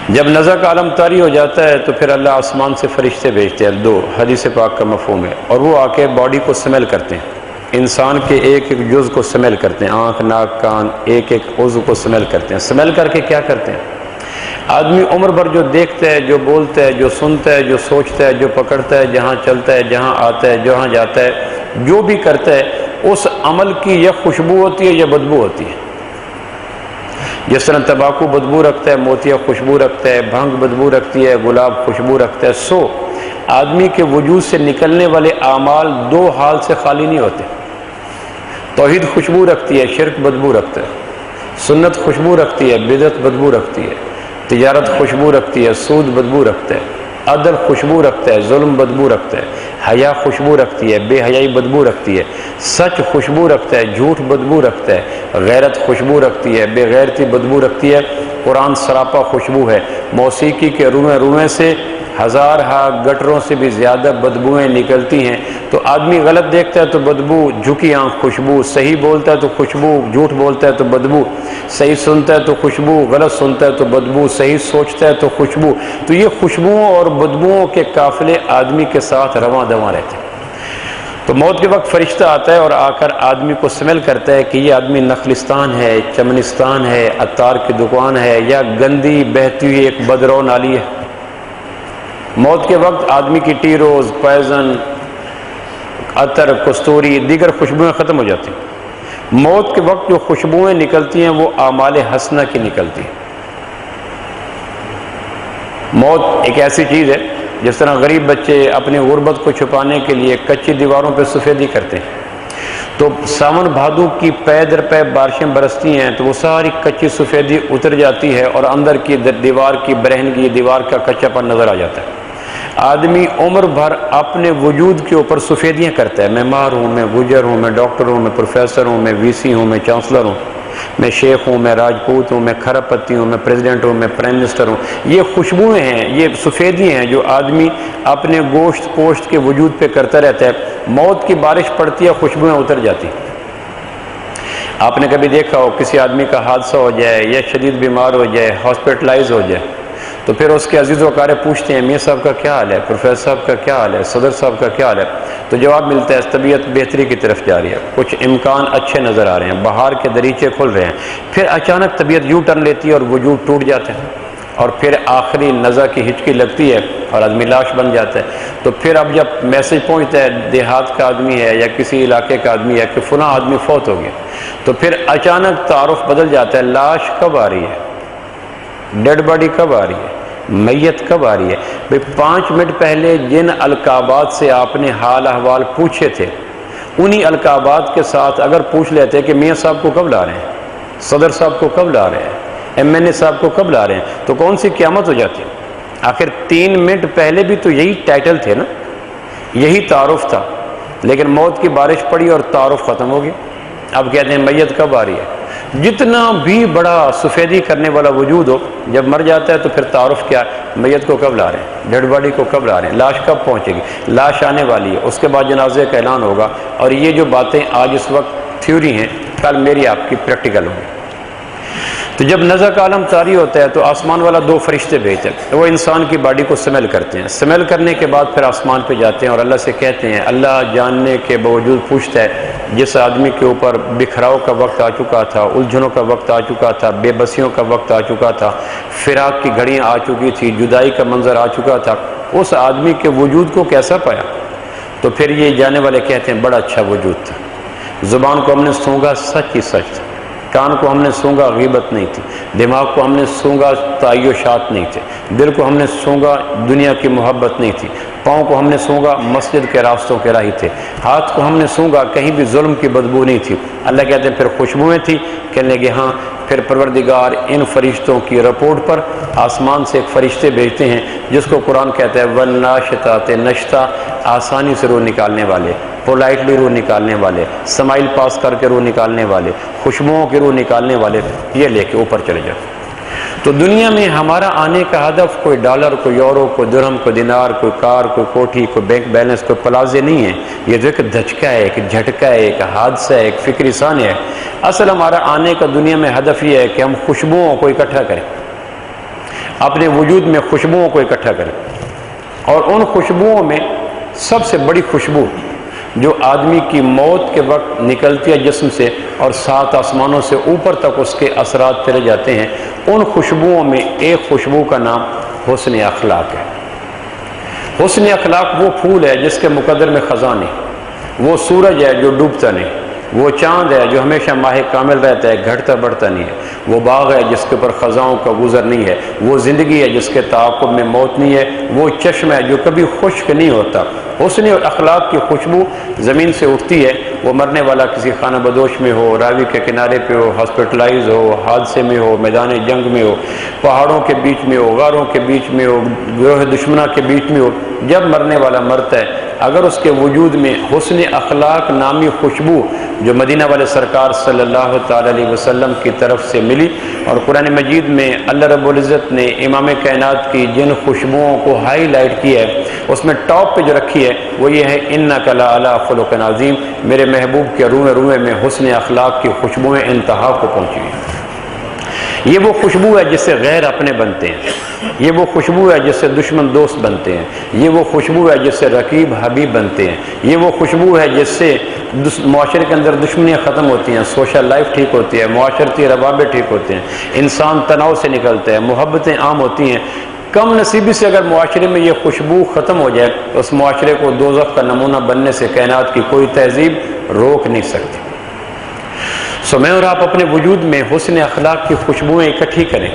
جب نزع کا عالم طاری ہو جاتا ہے تو پھر اللہ آسمان سے فرشتے بھیجتے ہیں، دو حدیث پاک کا مفہوم ہے، اور وہ آ کے باڈی کو سمیل کرتے ہیں، انسان کے ایک ایک جز کو سمیل کرتے ہیں، آنکھ ناک کان ایک ایک عضو کو سمیل کرتے ہیں۔ سمیل کر کے کیا کرتے ہیں؟ آدمی عمر بھر جو دیکھتا ہے، جو بولتا ہے، جو سنتا ہے، جو سوچتا ہے، جو پکڑتا ہے، جہاں چلتا ہے، جہاں آتا ہے، جہاں جاتا ہے، جو بھی کرتا ہے، اس عمل کی یا خوشبو ہوتی ہے یا بدبو ہوتی ہے۔ جس طرح تمباکو بدبو رکھتا ہے، موتیا خوشبو رکھتا ہے، بھنگ بدبو رکھتی ہے، گلاب خوشبو رکھتا ہے، سو آدمی کے وجود سے نکلنے والے اعمال دو حال سے خالی نہیں ہوتے۔ توحید خوشبو رکھتی ہے، شرک بدبو رکھتا ہے، سنت خوشبو رکھتی ہے، بدعت بدبو رکھتی ہے، تجارت خوشبو رکھتی ہے، سود بدبو رکھتا ہے، عدل خوشبو رکھتا ہے، ظلم بدبو رکھتا ہے، حیا خوشبو رکھتی ہے، بے حیائی بدبو رکھتی ہے، سچ خوشبو رکھتا ہے، جھوٹ بدبو رکھتا ہے، غیرت خوشبو رکھتی ہے، بے غیرتی بدبو رکھتی ہے، قرآن سراپا خوشبو ہے، موسیقی کے روئیں روئیں سے ہزار گٹروں سے بھی زیادہ بدبوئیں نکلتی ہیں۔ تو آدمی غلط دیکھتا ہے تو بدبو، جھکی آنکھ خوشبو، صحیح بولتا ہے تو خوشبو، جھوٹ بولتا ہے تو بدبو، صحیح سنتا ہے تو خوشبو، غلط سنتا ہے تو بدبو، صحیح سوچتا ہے تو خوشبو۔ تو یہ خوشبوؤں اور بدبوؤں کے قافلے آدمی کے ساتھ رواں دواں رہتے ہیں۔ تو موت کے وقت فرشتہ آتا ہے اور آ کر آدمی کو سمیل کرتا ہے کہ یہ آدمی نخلستان ہے، چمنستان ہے، عطار کی دکان ہے، یا گندی بہتی ہوئی ایک بدرو نالی ہے۔ موت کے وقت آدمی کی ٹی روز، پائزن، عطر، کستوری، دیگر خوشبوئیں ختم ہو جاتی ہیں۔ موت کے وقت جو خوشبوئیں نکلتی ہیں وہ اعمال حسنہ کی نکلتی ہیں۔ موت ایک ایسی چیز ہے جس طرح غریب بچے اپنی غربت کو چھپانے کے لیے کچی دیواروں پہ سفیدی کرتے ہیں، تو ساون بھادو کی پے در پے بارشیں برستی ہیں تو وہ ساری کچی سفیدی اتر جاتی ہے اور اندر کی دیوار کی برہنگی، دیوار کا کچا پن نظر آ جاتا ہے۔ آدمی عمر بھر اپنے وجود کے اوپر سفیدیاں کرتا ہے، میں مار ہوں، میں گجر ہوں، میں ڈاکٹر ہوں، میں پروفیسر ہوں، میں وی سی ہوں، میں چانسلر ہوں، میں شیخ ہوں، میں راجپوت ہوں، میں کھرب پتی ہوں، میں پریزیڈنٹ ہوں، میں پرائم منسٹر ہوں۔ یہ خوشبوئیں ہیں، یہ سفیدی ہیں جو آدمی اپنے گوشت پوشت کے وجود پہ کرتا رہتا ہے۔ موت کی بارش پڑتی ہے، خوشبوئیں اتر جاتی ہیں۔ آپ نے کبھی دیکھا ہو کسی آدمی کا حادثہ ہو جائے یا شدید بیمار ہو جائے، ہاسپٹلائز ہو جائے، تو پھر اس کے عزیز و اقارب پوچھتے ہیں میاں صاحب کا کیا حال ہے، پروفیسر صاحب کا کیا حال ہے، صدر صاحب کا کیا حال ہے؟ تو جواب ملتا ہے طبیعت بہتری کی طرف جا رہی ہے، کچھ امکان اچھے نظر آ رہے ہیں، بہار کے دریچے کھل رہے ہیں۔ پھر اچانک طبیعت یوں ٹرن لیتی ہے اور وجود ٹوٹ جاتا ہے، اور پھر آخری نزع کی ہچکی لگتی ہے اور آدمی لاش بن جاتا ہے۔ تو پھر اب جب میسج پہنچتا ہے دیہات کا آدمی ہے یا کسی علاقے کا آدمی ہے کہ فلاں آدمی فوت ہو گیا، تو پھر اچانک تعارف بدل جاتا ہے، لاش کب آ رہی ہے، ڈیڈ باڈی کب آ رہی ہے، میت کب آ رہی ہے۔ بھئی 5 منٹ پہلے جن القابات سے آپ نے حال احوال پوچھے تھے، انہی القابات کے ساتھ اگر پوچھ لیتے کہ میاں صاحب کو کب لا رہے ہیں، صدر صاحب کو کب لا رہے ہیں، ایم این اے صاحب کو کب لا رہے ہیں، تو کون سی قیامت ہو جاتی ہے۔ آخر 3 منٹ پہلے بھی تو یہی ٹائٹل تھے نا، یہی تعارف تھا، لیکن موت کی بارش پڑی اور تعارف ختم ہو گیا۔ اب کہتے ہیں میت کب آ رہی ہے۔ جتنا بھی بڑا سفیدی کرنے والا وجود ہو، جب مر جاتا ہے تو پھر تعارف کیا ہے، میت کو کب لا رہے ہیں، ڈیڈ باڈی کو کب لا رہے ہیں، لاش کب پہنچے گی، لاش آنے والی ہے، اس کے بعد جنازے کا اعلان ہوگا، اور یہ جو باتیں آج اس وقت تھیوری ہیں، کل میری آپ کی پریکٹیکل ہوگی۔ تو جب نزع کا عالم طاری ہوتا ہے تو آسمان والا 2 فرشتے بھیجتے ہیں، وہ انسان کی باڈی کو سمیل کرتے ہیں، سمیل کرنے کے بعد پھر آسمان پہ جاتے ہیں اور اللہ سے کہتے ہیں، اللہ جاننے کے باوجود پوچھتا ہے جس آدمی کے اوپر بکھراؤ کا وقت آ چکا تھا، الجھنوں کا وقت آ چکا تھا، بے بسیوں کا وقت آ چکا تھا، فراق کی گھڑیاں آ چکی تھی، جدائی کا منظر آ چکا تھا، اس آدمی کے وجود کو کیسا پایا؟ تو پھر یہ جانے والے کہتے ہیں بڑا اچھا وجود تھا، زبان کو ہم نے سونگا سچ ہی سچ تھا، کان کو ہم نے سونگا غیبت نہیں تھی، دماغ کو ہم نے سونگا تعیشات نہیں تھے، دل کو ہم نے سونگا دنیا کی محبت نہیں تھی، پاؤں کو ہم نے سونگا مسجد کے راستوں کے راہی تھے، ہاتھ کو ہم نے سونگا کہیں بھی ظلم کی بدبو نہیں تھی۔ اللہ کہتے ہیں پھر خوشبوئیں تھی، کہنے لگے ہاں، پھر پروردگار ان فرشتوں کی رپورٹ پر آسمان سے ایک فرشتے بھیجتے ہیں جس کو قرآن کہتا ہے وَالنَّاشِطَاتِ نَشْطًا، آسانی سے روح نکالنے والے، پولائٹلی روح نکالنے والے، سمائل پاس کر کے روح نکالنے والے، خوشبوؤں کی روح نکالنے والے، یہ لے کے اوپر چلے جاتے۔ تو دنیا میں ہمارا آنے کا ہدف کوئی ڈالر، کوئی یورو، کوئی درہم، کوئی دینار، کوئی کار، کوئی کوٹھی، کوئی بینک بیلنس، کوئی پلازے نہیں ہے۔ یہ تو ایک دھچکا ہے، ایک جھٹکا ہے، ایک حادثہ ہے، ایک فکری ثانیہ ہے۔ اصل ہمارا آنے کا دنیا میں ہدف یہ ہے کہ ہم خوشبوؤں کو اکٹھا کریں۔ اپنے وجود میں خوشبوؤں کو اکٹھا کریں، اور ان خوشبوؤں میں سب سے بڑی خوشبو جو آدمی کی موت کے وقت نکلتی ہے جسم سے اور 7 آسمانوں سے اوپر تک اس کے اثرات پھیلے جاتے ہیں، ان خوشبوؤں میں ایک خوشبو کا نام حسن اخلاق ہے۔ حسن اخلاق وہ پھول ہے جس کے مقدر میں خزاں نہیں، وہ سورج ہے جو ڈوبتا نہیں، وہ چاند ہے جو ہمیشہ ماہ کامل رہتا ہے، گھٹتا بڑھتا نہیں ہے، وہ باغ ہے جس کے اوپر خزاؤں کا گزر نہیں ہے، وہ زندگی ہے جس کے تعاقب میں موت نہیں ہے، وہ چشمہ ہے جو کبھی خشک نہیں ہوتا۔ حسن اور اخلاق کی خوشبو زمین سے اٹھتی ہے، وہ مرنے والا کسی خانہ بدوش میں ہو، راوی کے کنارے پہ ہو، ہاسپٹلائز ہو، حادثے میں ہو، میدان جنگ میں ہو، پہاڑوں کے بیچ میں ہو، غاروں کے بیچ میں ہو، گروہ دشمنوں کے بیچ میں ہو، جب مرنے والا مرتا ہے اگر اس کے وجود میں حسن اخلاق نامی خوشبو جو مدینہ والے سرکار صلی اللہ تعالی علیہ وسلم کی طرف سے ملی، اور قرآن مجید میں اللہ رب العزت نے امام کائنات کی جن خوشبوؤں کو ہائی لائٹ کیا ہے اس میں ٹاپ پہ جو رکھی ہے وہ یہ ہے انک لعلی خلق عظیم، میرے محبوب کے روئے روئے میں حسن اخلاق کی خوشبوئیں انتہا کو پہنچی ہیں۔ یہ وہ خوشبو ہے جس سے غیر اپنے بنتے ہیں، یہ وہ خوشبو ہے جس سے دشمن دوست بنتے ہیں، یہ وہ خوشبو ہے جس سے رقیب حبیب بنتے ہیں، یہ وہ خوشبو ہے جس سے معاشرے کے اندر دشمنیاں ختم ہوتی ہیں، سوشل لائف ٹھیک ہوتی ہے، معاشرتی روابط ٹھیک ہوتے ہیں، انسان تناؤ سے نکلتے ہیں، محبتیں عام ہوتی ہیں۔ کم نصیبی سے اگر معاشرے میں یہ خوشبو ختم ہو جائے تو اس معاشرے کو دوزخ کا نمونہ بننے سے کائنات کی کوئی تہذیب روک نہیں سکتی۔ میں اور آپ اپنے وجود میں حسن اخلاق کی خوشبوئیں اکٹھی کریں۔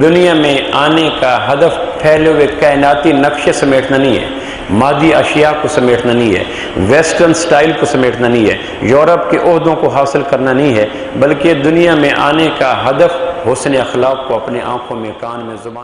دنیا میں آنے کا ہدف پھیلے ہوئے کائناتی نقشے سمیٹنا نہیں ہے، مادی اشیاء کو سمیٹنا نہیں ہے، ویسٹرن سٹائل کو سمیٹنا نہیں ہے، یورپ کے عہدوں کو حاصل کرنا نہیں ہے، بلکہ دنیا میں آنے کا ہدف حسن اخلاق کو اپنے آنکھوں میں، کان میں، زبان